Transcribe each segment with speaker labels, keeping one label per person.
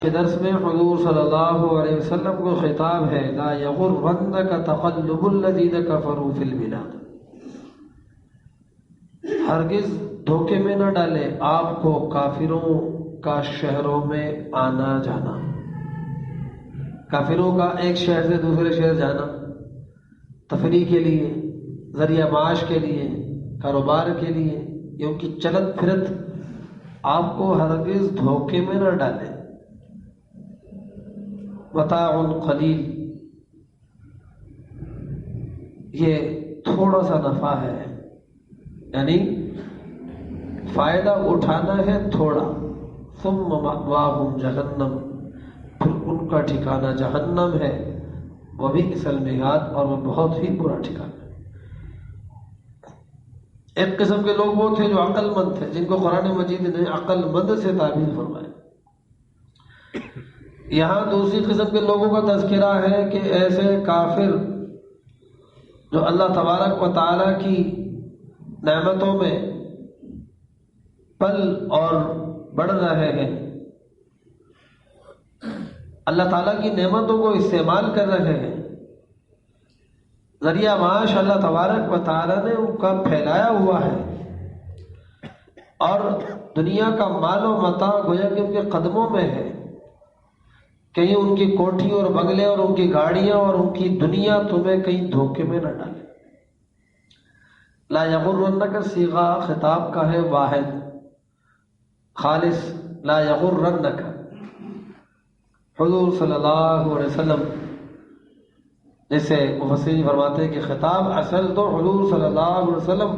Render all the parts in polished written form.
Speaker 1: کے درس میں حضور صلی اللہ علیہ وسلم کو خطاب ہے، لا یغرنک تقلب الذین کفروا فی البلاد، ہرگز دھوکے میں نہ ڈالے آپ کو کافروں کا شہروں میں آنا جانا، کافروں کا ایک شہر سے دوسرے شہر جانا تفریح کے لیے، ذریعہ معاش کے لیے، کاروبار کے لیے، یہ ان کی چلت پھرت آپ کو ہرگز دھوکے میں نہ ڈالے۔ متاع قلیل، یہ تھوڑا سا نفع ہے، یعنی فائدہ اٹھانا ہے تھوڑا، ثم مأواہم جہنم، پھر ان کا ٹھکانہ جہنم ہے، وبئس المہاد، اور وہ بہت ہی برا ٹھکانہ ہے۔ ایک قسم کے لوگ وہ تھے جو عقل مند تھے، جن کو قرآن مجید نے عقل مند سے تعبیر فرمایا۔ یہاں دوسری قسم کے لوگوں کا تذکرہ ہے کہ ایسے کافر جو اللہ تبارک و تعالیٰ کی نعمتوں میں پل اور بڑھ رہے ہیں، اللہ تعالیٰ کی نعمتوں کو استعمال کر رہے ہیں، ذریعہ معاش اللہ تبارک و تعالیٰ نے ان کا پھیلایا ہوا ہے، اور دنیا کا مال و متاع گویا کہ ان کے قدموں میں ہے، کہیں ان کی کوٹھی اور بنگلے اور ان کی گاڑیاں اور ان کی دنیا تمہیں کہیں دھوکے میں نہ ڈالے۔ لا یغرنک صیغہ خطاب کا ہے واحد خالص، لا یغرنک، حضور صلی اللہ علیہ وسلم، جیسے مفسرین فرماتے ہیں کہ خطاب اصل تو حضور صلی اللہ علیہ وسلم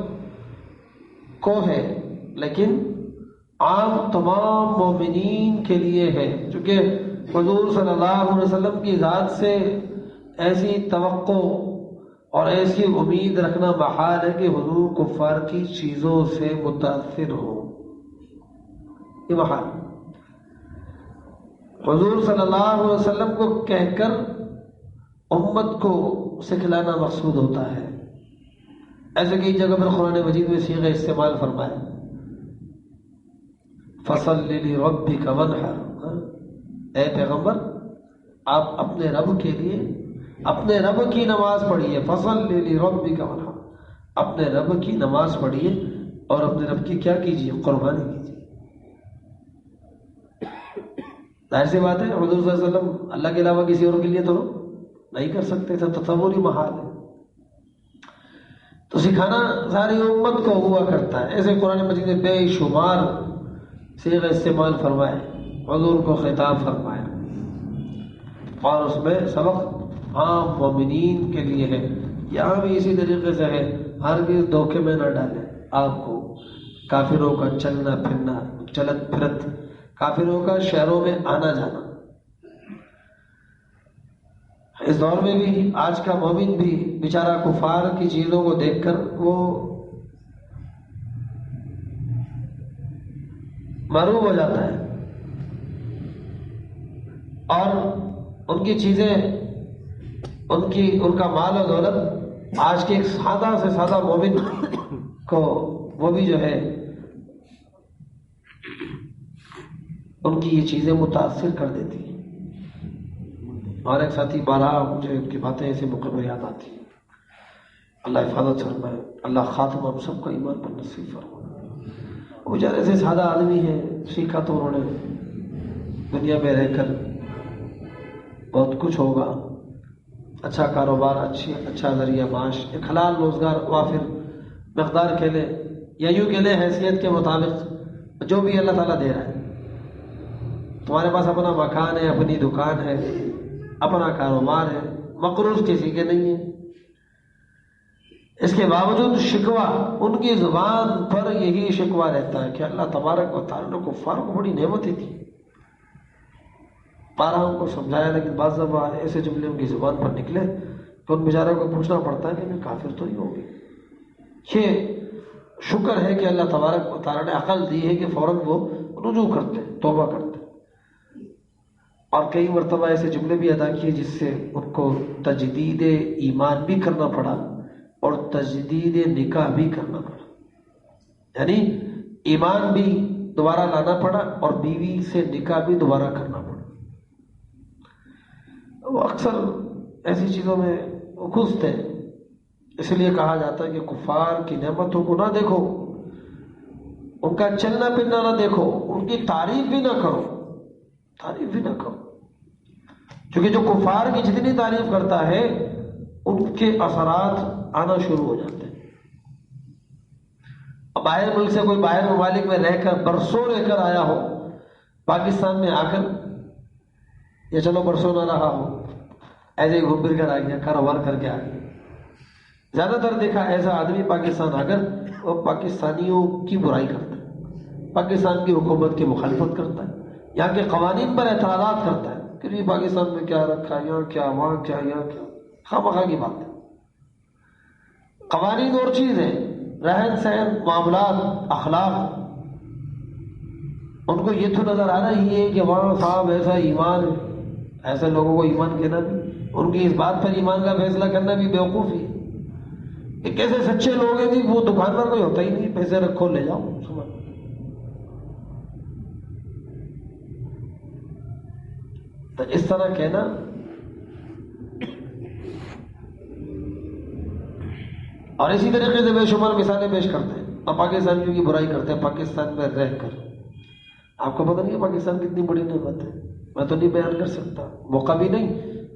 Speaker 1: کو ہے، لیکن عام تمام مومنین کے لیے ہے، چونکہ حضور صلی اللہ علیہ وسلم کی ذات سے ایسی توقع اور ایسی امید رکھنا محال ہے کہ حضور کفار کی چیزوں سے متاثر ہو، یہ محال۔ حضور صلی اللہ علیہ وسلم کو کہہ کر امت کو سکھلانا مقصود ہوتا ہے، ایسے کئی جگہ پر قرآن مجید میں صیغہ استعمال فرمائے، فَصَلِّ لِرَبِّكَ وَانْحَرْ، اے پیغمبر آپ اپنے رب کے لیے اپنے رب کی نماز پڑھیے، فَصَلِّ لِرَبِّكَ وَانْحَرْ، اپنے رب کی نماز پڑھیے اور اپنے رب کی کیا کیجیے؟ قربانی کیجیے۔ ظاہر سی بات ہے حضور صلی اللہ علیہ وسلم اللہ کے علاوہ کسی اور کے لیے تو نہیں کر سکتے تھے، تصور ہی محال ہے، تو سکھانا ساری امت کو ہوا کرتا ہے۔ ایسے قرآن مجید نے بے شمار صیغہ استعمال فرمائے، حضور کو خطاب فرمایا، اور اس میں سبق عام مومنین کے لیے ہے۔ یہاں بھی اسی طریقے سے ہے، ہرگز دھوکے میں نہ ڈالیں آپ کو کافروں کا چلنا پھرنا، چلت پھرت، کافروں کا شہروں میں آنا جانا۔ اس دور میں بھی آج کا مومن بھی بیچارہ کفار کی چیزوں کو دیکھ کر وہ معروف ہو جاتا ہے، اور ان کی چیزیں، ان کا مال و دولت آج کے ایک سادہ سے سادہ مومن کو وہ بھی جو ہے ان کی یہ چیزیں متاثر کر دیتی ہیں۔ اور ایک ساتھی بارہا مجھے ان کی باتیں ایسے موقع پر یاد آتی ہیں۔ اللہ حفاظت فرمائے، اللہ خاتمہ ہم سب کا ایمان پر نصیب فرمائے۔ وہ بیچارے ایسے سادہ آدمی ہیں، سیکھا تو انہوں نے دنیا میں رہ کر بہت کچھ ہوگا، اچھا کاروبار، اچھا ذریعہ معاش، ایک حلال روزگار وافر مقدار کے لے یا یوں کہ لے حیثیت کے مطابق جو بھی اللہ تعالیٰ دے رہا ہے۔ تمہارے پاس اپنا مکان ہے، اپنی دکان ہے، اپنا کاروبار ہے، مقروض کسی کے نہیں ہے، اس کے باوجود شکوہ ان کی زبان پر یہی شکوہ رہتا ہے کہ اللہ تبارک و تعالیٰ نے کفار کو بڑی نعمتیں دی۔ بارہ ان کو سمجھایا، لیکن بعض دفعہ ایسے جملے ان کی زبان پر نکلے کہ ان بیچاروں کو پوچھنا پڑتا ہے کہ میں کافر تو ہی ہوگی۔ یہ شکر ہے کہ اللہ تبارک و تعالیٰ نے عقل دی ہے کہ فوراً وہ رجوع کرتے، توبہ کرتے، اور کئی مرتبہ ایسے جملے بھی ادا کیے جس سے ان کو تجدید ایمان بھی کرنا پڑا اور تجدید نکاح بھی کرنا پڑا، یعنی ایمان بھی دوبارہ لانا پڑا اور بیوی سے نکاح بھی دوبارہ کرنا پڑا۔ وہ اکثر ایسی چیزوں میں خوش تھے. اس لیے کہا جاتا ہے کہ کفار کی نعمتوں کو نہ دیکھو، ان کا چلنا پھرنا نہ دیکھو، ان کی تعریف بھی نہ کرو، تعریف بھی نہ کرو، کیونکہ جو کفار کی جتنی تعریف کرتا ہے ان کے اثرات آنا شروع ہو جاتے ہیں. اب باہر ملک سے کوئی باہر ممالک میں رہ کر برسوں رہ کر آیا ہو، پاکستان میں آ کر یا چلو برسوں نہ رہا ہو، ایسے ہی گھوم پھر کر آ گیا، کاروبار کر کے آ گیا. زیادہ تر دیکھا ایسا آدمی پاکستان آ کر وہ پاکستانیوں کی برائی کرتا ہے، پاکستان کی حکومت کی مخالفت کرتا ہے، یہاں کے قوانین پر اعتراضات کرتا ہے کہ یہ پاکستان میں کیا رکھا، یہاں کیا، وہاں کیا، یہاں کیا. خواہ مخواہ کی بات ہے. قوانین اور چیز ہے، رہن سہن، معاملات، اخلاق. ان کو یہ تو نظر آ رہا ہی ہے کہ وہاں صاحب ایسا ایمان ہے. ایسے لوگوں کو ایمان کہنا بھی، ان کی اس بات پر ایمان کا فیصلہ کرنا بھی بیوقوفی ہے. کہ کیسے سچے لوگ ہیں جی، وہ دکاندار کوئی ہوتا ہی نہیں، پیسے رکھو لے جاؤ صبح. تو اس طرح کہنا. اور اسی طریقے سے بے شمار مثالیں پیش کرتے ہیں اور پاکستانیوں کی برائی کرتے ہیں پاکستان میں رہ کر. آپ کو پتہ نہیں ہے پاکستان کتنی بڑی نعمت ہے، میں تو نہیں بیان کر سکتا، موقع بھی نہیں،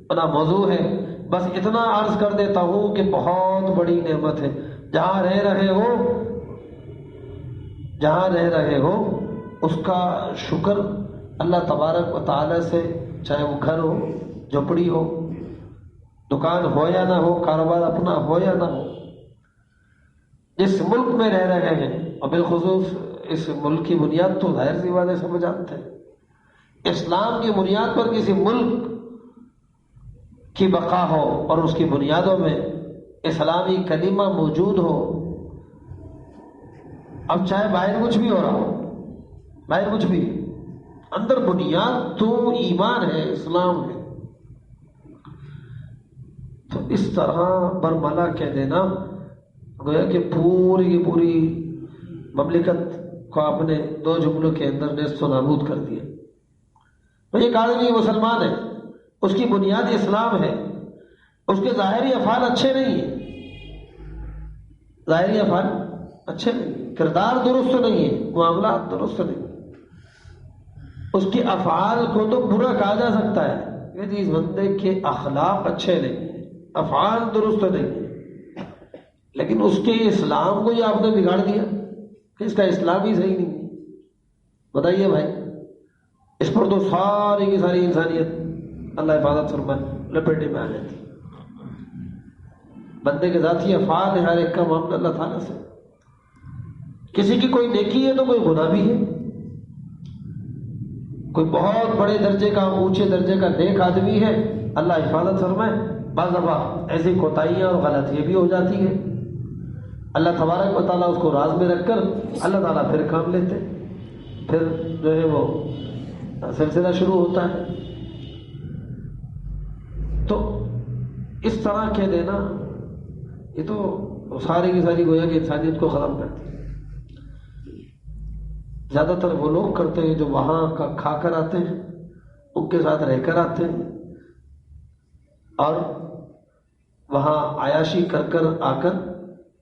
Speaker 1: بنا موضوع ہے. بس اتنا عرض کر دیتا ہوں کہ بہت بڑی نعمت ہے. جہاں رہ رہے ہو اس کا شکر اللہ تبارک و تعالی سے، چاہے وہ گھر ہو، جھوپڑی ہو، دکان ہو یا نہ ہو، کاروبار اپنا ہو یا نہ ہو، جس ملک میں رہ رہے ہیں. اور بالخصوص اس ملک کی بنیاد تو ظاہر سی بات ہے، سب جانتے ہیں. اسلام کی بنیاد پر کسی ملک کی بقا ہو اور اس کی بنیادوں میں اسلامی کلمہ موجود ہو. اب چاہے باہر کچھ بھی ہو رہا ہو، باہر کچھ بھی، اندر بنیاد تو ایمان ہے، اسلام ہے. تو اس طرح برملا کہہ دینا گویا کہ پوری کی پوری مملکت کو آپ نے 2 جملوں کے اندر نیست و نابود کر دیا. بھئی ایک آدمی مسلمان ہے، اس کی بنیاد اسلام ہے، اس کے ظاہری افعال اچھے نہیں ہیں، ظاہری افعال اچھے نہیں ہیں، کردار درست نہیں ہے، معاملات درست نہیں ہیں، اس کے افعال کو تو برا کہا جا سکتا ہے کہ اس بندے کے اخلاق اچھے نہیں ہیں، افعال درست نہیں ہیں، لیکن اس کے اسلام کو یہ آپ نے بگاڑ دیا کہ اس کا اسلام ہی صحیح نہیں ہے. بتائیے بھائی، اس پر تو ساری کی ساری انسانیت اللہ حفاظت فرمائے لپیٹے میں آ جاتی. بندے کے ذاتی افعال ہے، ہر ایک کا معاملہ اللہ تعالیٰ سے. کسی کی کوئی نیکی ہے تو کوئی گناہ بھی ہے. کوئی بہت بڑے درجے کا، اونچے درجے کا نیک آدمی ہے، اللہ حفاظت فرمائے، بعض دفعہ ایسی کوتاہیاں اور غلطیاں بھی ہو جاتی ہیں. اللہ تبارک و تعالیٰ اس کو راز میں رکھ کر اللہ تعالیٰ پھر کام لیتے، پھر جو ہے وہ سلسلہ شروع ہوتا ہے. تو اس طرح کہہ دینا یہ تو ساری کی ساری گویا کہ انسانیت کو ختم کرتی ہے. زیادہ تر وہ لوگ کرتے ہیں جو وہاں کا کھا کر آتے ہیں، ان کے ساتھ رہ کر آتے ہیں، اور وہاں عیاشی کر کر آ کر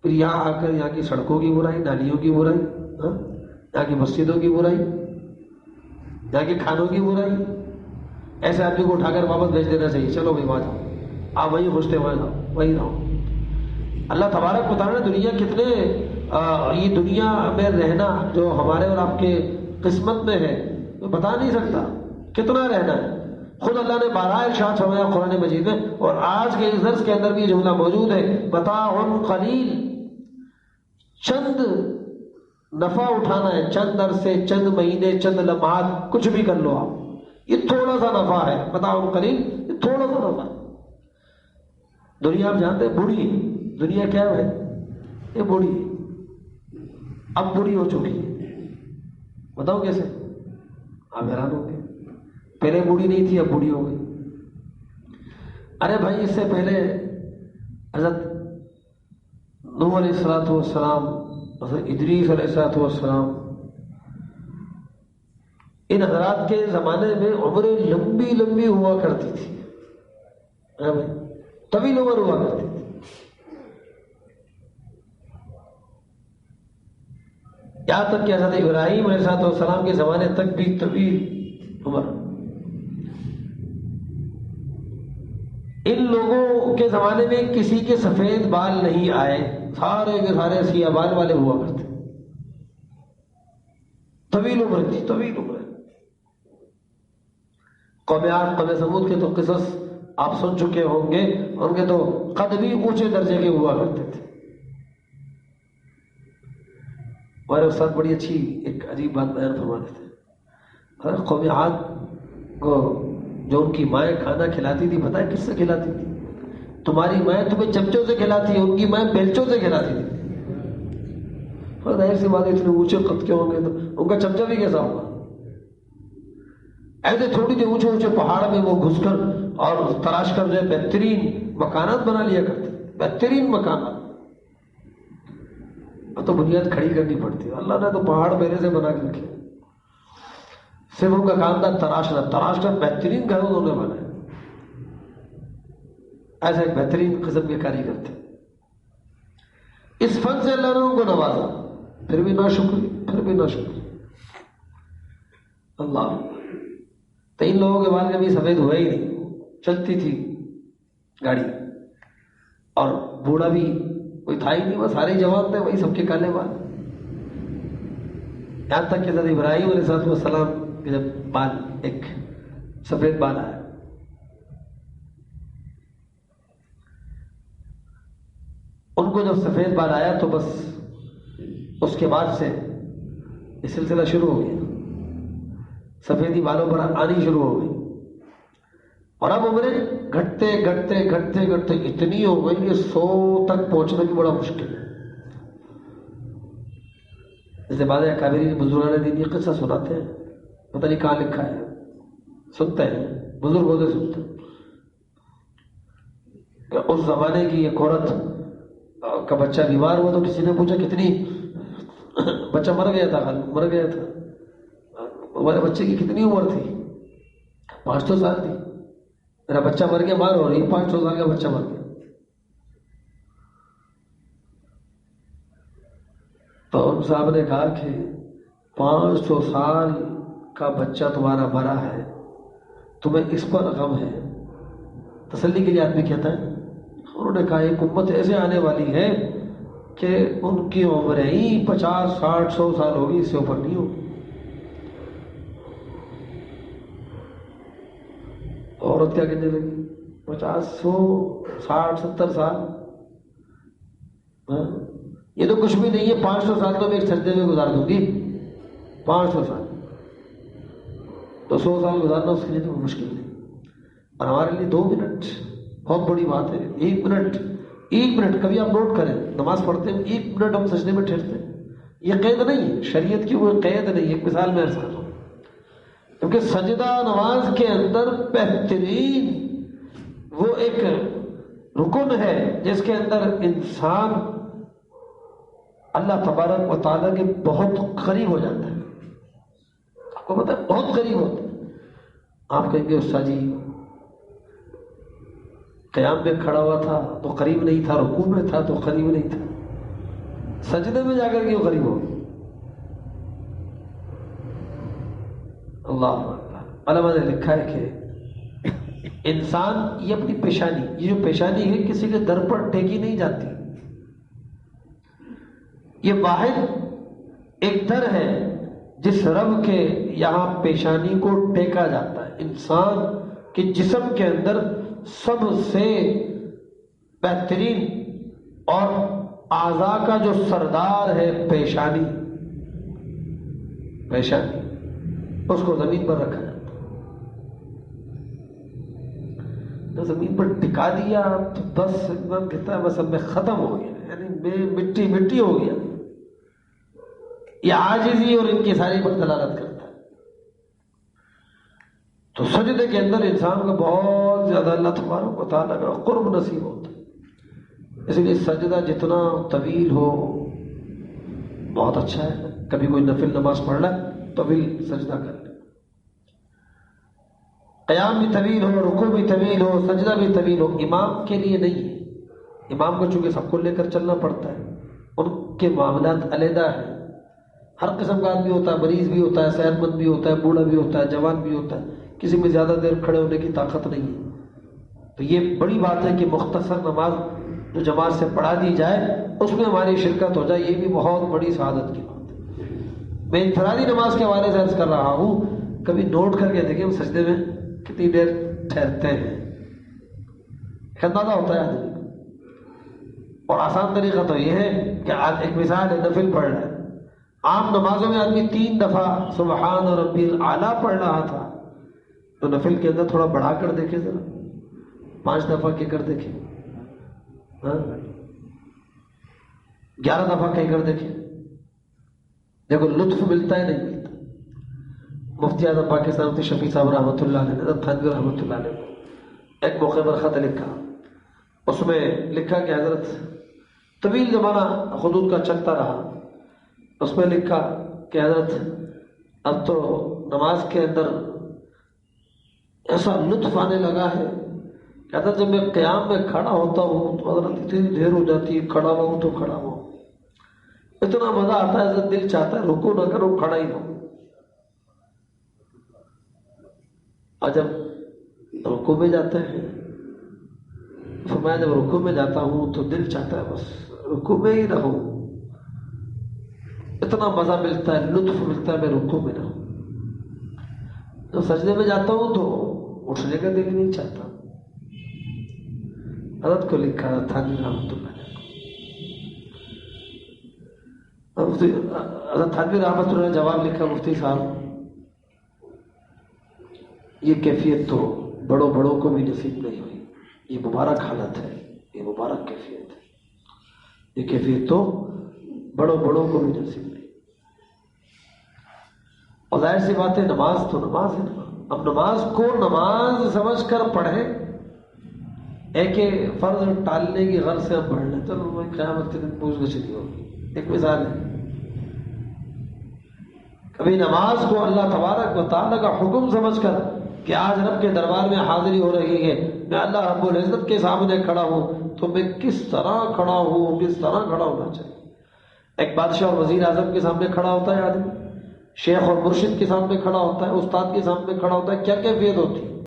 Speaker 1: پھر یہاں آ کر یہاں کی سڑکوں کی برائی، نالیوں کی برائی، یہاں کی مسجدوں کی برائی، یہاں کے کھانوں کی برائی. ایسے آدمی کو اٹھا کر واپس بھیج دینا چاہیے، چلو بھائی وہاں جاؤ، آپ وہیں خوش تھے وہاں جاؤ، وہیں رہو. اللہ تبارک و تعالیٰ نے دنیا کتنے یہ دنیا میں رہنا جو ہمارے اور آپ کے قسمت میں ہے تو بتا نہیں سکتا کتنا رہنا ہے. خود اللہ نے بارہ ارشاد فرمایا قرآن مجید میں، اور آج کے اس درس کے اندر بھی جملہ موجود ہے، متاع قلیل، چند نفع اٹھانا ہے، چند عرصے، چند مہینے، چند لمحات، کچھ بھی کر لو آپ، یہ تھوڑا سا نفع ہے. متاع قلیل، یہ تھوڑا سا نفع ہے. دنیا آپ جانتے ہیں بوڑھی، دنیا کیا ہے؟ یہ بوڑھی، اب بوڑھی ہو چکی ہے. بتاؤ کیسے؟ آپ حیران ہوں گے، پہلے بوڑھی نہیں تھی اب بوڑھی ہو گئی. ارے بھائی اس سے پہلے حضرت نوح علیہ الصلوۃ والسلام، حضرت ادریس علیہ الصلوۃ والسلام، ان حضرات کے زمانے میں عمریں لمبی لمبی ہوا کرتی تھی. طویل عمر ہوا کرتی تھی. یہاں تک کہ حضرت ابراہیم علیہ السلام کے زمانے تک بھی طویل عمر. ان لوگوں کے زمانے میں کسی کے سفید بال نہیں آئے، سارے کے سارے سیاہ بال والے ہوا کرتے. طویل عمر تھی، طویل عمر. قوم عاد قوم ثمود کے تو قصص آپ سن چکے ہوں گے، ان کے تو قد بھی اونچے درجے کے ہوا کرتے تھے. ہمارے استاد بڑی اچھی ایک عجیب بات بیان فرماتے تھے. قوم عاد کو جو ان کی مائیں کھانا کھلاتی تھی، پتہ ہے کس سے کھلاتی تھی؟ تمہاری مائیں تمہیں چمچوں سے کھلاتی ہے، ان کی مائیں بیلچوں سے کھلاتی تھی. ظاہر سی بات ہے، اتنے اونچے قد کے ہوں گے تو ان کا چمچہ بھی کیسا ہوگا؟ ایسے تھوڑی سی اونچے اونچے پہاڑ میں وہ گھس کر اور تلاش کر جو ہے بہترین مکانات بنا لیا کرتے، بہترین مکانات. اب تو بنیاد کھڑی کرنی پڑتی ہے. اللہ نے تو پہاڑ پہلے سے بنا کے رکھے، صرف ان کا کام تھا تراشنا بہترین گھر انہوں نے بنایا. ایسا ایک بہترین قسم کے کاریگر تھے. اس فن سے اللہ نے ان کو نوازا، پھر بھی ناشکری. اللہ تو ان لوگوں کے بال کبھی سفید ہوئے ہی نہیں. چلتی تھی گاڑی اور بوڑھا بھی کوئی تھا ہی نہیں، وہ سارے جوان تھے، وہی سب کے کالے بال. یہاں تک کہ حضرت ابراہیم علیہ السلام کے جب بال ایک سفید بال آیا، ان کو جب سفید بال آیا تو بس اس کے بعد سے یہ سلسلہ شروع ہو گیا. سفیدی بالوں پر آنی شروع ہو گئی اور اب عمریں گھٹتے اتنی ہو گئی کہ 100 تک پہنچنا بھی بڑا مشکل ہے. جیسے بعض اکابرین بزرگان دین یہ قصہ سناتے ہیں، پتہ نہیں کہاں لکھا ہے، سنتے ہیں بزرگ ہوتے سنتے ہیں کہ اس زمانے کی ایک عورت کا بچہ بیمار ہوا تو کسی نے پوچھا کتنی، بچہ مر گیا تھا. ہمارے بچے کی کتنی عمر تھی؟ 500 سال تھی. میرا بچہ مر گیا، مار ہو رہی، 500 سال کا بچہ مر گیا. تو ان صاحب نے کہا کہ 500 سال کا بچہ تمہارا مرا ہے، تمہیں اس پر غم ہے؟ تسلی کے لیے آدمی کہتا ہے. انہوں نے کہا ایک امت ایسے آنے والی ہے کہ ان کی عمریں ہی 50 60 100 سال ہوگی، اس سے اوپر نہیں ہوگی. عورت کیا کہنے لگی؟ 50 100 60 70 سال، یہ تو کچھ بھی نہیں ہے. 500 سال تو میں ایک سجدے میں گزار دوں گی. 500 سال تو 100 سال گزارنا اس کے لیے تو مشکل نہیں. اور ہمارے لیے 2 منٹ بہت بڑی بات ہے. 1 منٹ کبھی آپ نوٹ کریں، نماز پڑھتے ہیں 1 منٹ ہم سجدے میں ٹھہرتے ہیں. یہ قید نہیں ہے، شریعت کی وہ قید نہیں. ایک مثال میں عرض کر رہا ہوں، کیونکہ سجدہ نماز کے اندر بہترین وہ ایک رکن ہے جس کے اندر انسان اللہ تبارک و تعالیٰ کے بہت قریب ہو جاتا ہے. آپ کو پتہ ہے بہت قریب ہوتا ہے. آپ کہیں گے استاد جی قیام میں کھڑا ہوا تھا تو قریب نہیں تھا، رکوع میں تھا تو قریب نہیں تھا، سجدے میں جا کر کے وہ قریب ہو گیا. اللہ علماء نے لکھا ہے کہ انسان یہ اپنی پیشانی، یہ جو پیشانی ہے کسی کے در پر ٹیکی نہیں جاتی. یہ واحد ایک در ہے جس رب کے یہاں پیشانی کو ٹیکا جاتا ہے. انسان کے جسم کے اندر سب سے بہترین اور اعضاء کا جو سردار ہے پیشانی، اس کو زمین پر رکھا جاتا ہے. تو زمین پر ٹکا دیا تو بس ایک کہتا ہے بس اب میں ختم ہو گیا، یعنی میں مٹی ہو گیا. یہ عاجزی اور ان کی ساری پر دلالت کرتا ہے. تو سجدے کے اندر انسان کو بہت زیادہ اللہ تبارک و تعالیٰ کا قرب نصیب ہوتا ہے. اس لیے سجدہ جتنا طویل ہو بہت اچھا ہے. کبھی کوئی نفل نماز پڑھ لے طویل سجدہ کر لے. قیام بھی طویل ہو، رکوع بھی طویل ہو، سجدہ بھی طویل ہو، امام کے لیے نہیں ہے۔ امام کو چونکہ سب کو لے کر چلنا پڑتا ہے، ان کے معاملات علیحدہ ہیں۔ ہر قسم کا آدمی ہوتا ہے، مریض بھی ہوتا ہے، صحت مند بھی ہوتا ہے، بوڑھا بھی ہوتا ہے، جوان بھی ہوتا ہے، کسی میں زیادہ دیر کھڑے ہونے کی طاقت نہیں ہے۔ تو یہ بڑی بات ہے کہ مختصر نماز جو جماعت سے پڑھا دی جائے اس میں ہماری شرکت ہو جائے، یہ بھی بہت بڑی سعادت کی بات ہے۔ میں انفرادی نماز کے حوالے سے عرض کر رہا ہوں، کبھی نوٹ کر کے دیکھیں ہم سجدے میں کتنی دیر ٹھہرتے ہیں، اندازہ ہوتا ہے آدمی کو۔ اور آسان طریقہ تو یہ ہے کہ آج ایک مثال ہے، نفل پڑھ رہا ہے۔ عام نمازوں میں آدمی 3 دفعہ سبحان ربی الاعلیٰ پڑھ رہا تھا، تو نفل کے اندر تھوڑا بڑھا کر دیکھے، ذرا 5 دفعہ کہہ کر دیکھیں، 11 دفعہ کہہ کر دیکھیں، دیکھو لطف ملتا ہے نہیں ملتا۔ مفتی اعظم پاکستان مفتی شفیع صاحب رحمۃ اللہ علیہ نے تھانوی رحمۃ اللہ علیہ نے ایک موقع پر خط لکھا، اس میں لکھا کہ حضرت طویل زمانہ حدود کا چلتا رہا، اس میں لکھا کہ حضرت اب تو نماز کے اندر ایسا لطف آنے لگا ہے کہ حضرت جب میں قیام میں کھڑا ہوتا ہوں تو حضرت اتنی دیر ہو جاتی ہے، کھڑا ہوں تو کھڑا ہوں، اتنا مزہ آتا ہے، حضرت دل چاہتا ہے رکوع نہ کرو، کھڑا ہی ہوں۔ اور جب رکوع میں جاتے ہیں، فرمایا جب رکوع میں جاتا ہوں تو دل چاہتا ہے بس رکوع میں ہی رہوں، اتنا مزہ ملتا ہے، لطف ملتا ہے، میں رکوع میں رہوں۔ جب سجدے میں جاتا ہوں تو اٹھنے کا دل نہیں چاہتا۔ حضرت کو لکھا تھانوی رحمۃ اللہ علیہ، حضرت تھانوی رحمۃ اللہ نے جواب لکھا، مفتی صاحب یہ کیفیت تو بڑوں بڑوں کو بھی نصیب نہیں ہوئی، یہ مبارک حالت ہے، یہ مبارک کیفیت ہے، یہ کیفیت تو بڑوں بڑوں کو بھی نصیب نہیں۔ اور ظاہر سی بات ہے نماز تو نماز ہے نا، اب نماز کو نماز سمجھ کر پڑھیں، ایک فرض ٹالنے کی غرض سے ہم پڑھ لیں تو قیامت کے دن پوچھ گچھ نہیں ہوگی۔ ایک مثال ہے، کبھی نماز کو اللہ تبارک و تعالیٰ کا حکم سمجھ کر کہ آج رب کے دربار میں حاضری ہو رہی ہے، میں اللہ رب العزت کے سامنے کھڑا ہوں، تو میں کس طرح کھڑا ہوں، کس طرح کھڑا ہونا چاہیے۔ ایک بادشاہ اور وزیر اعظم کے سامنے کھڑا ہوتا ہے آدمی، شیخ اور مرشد کے سامنے کھڑا ہوتا ہے، استاد کے سامنے کھڑا ہوتا ہے، کیا کیفیت ہوتی ہے؟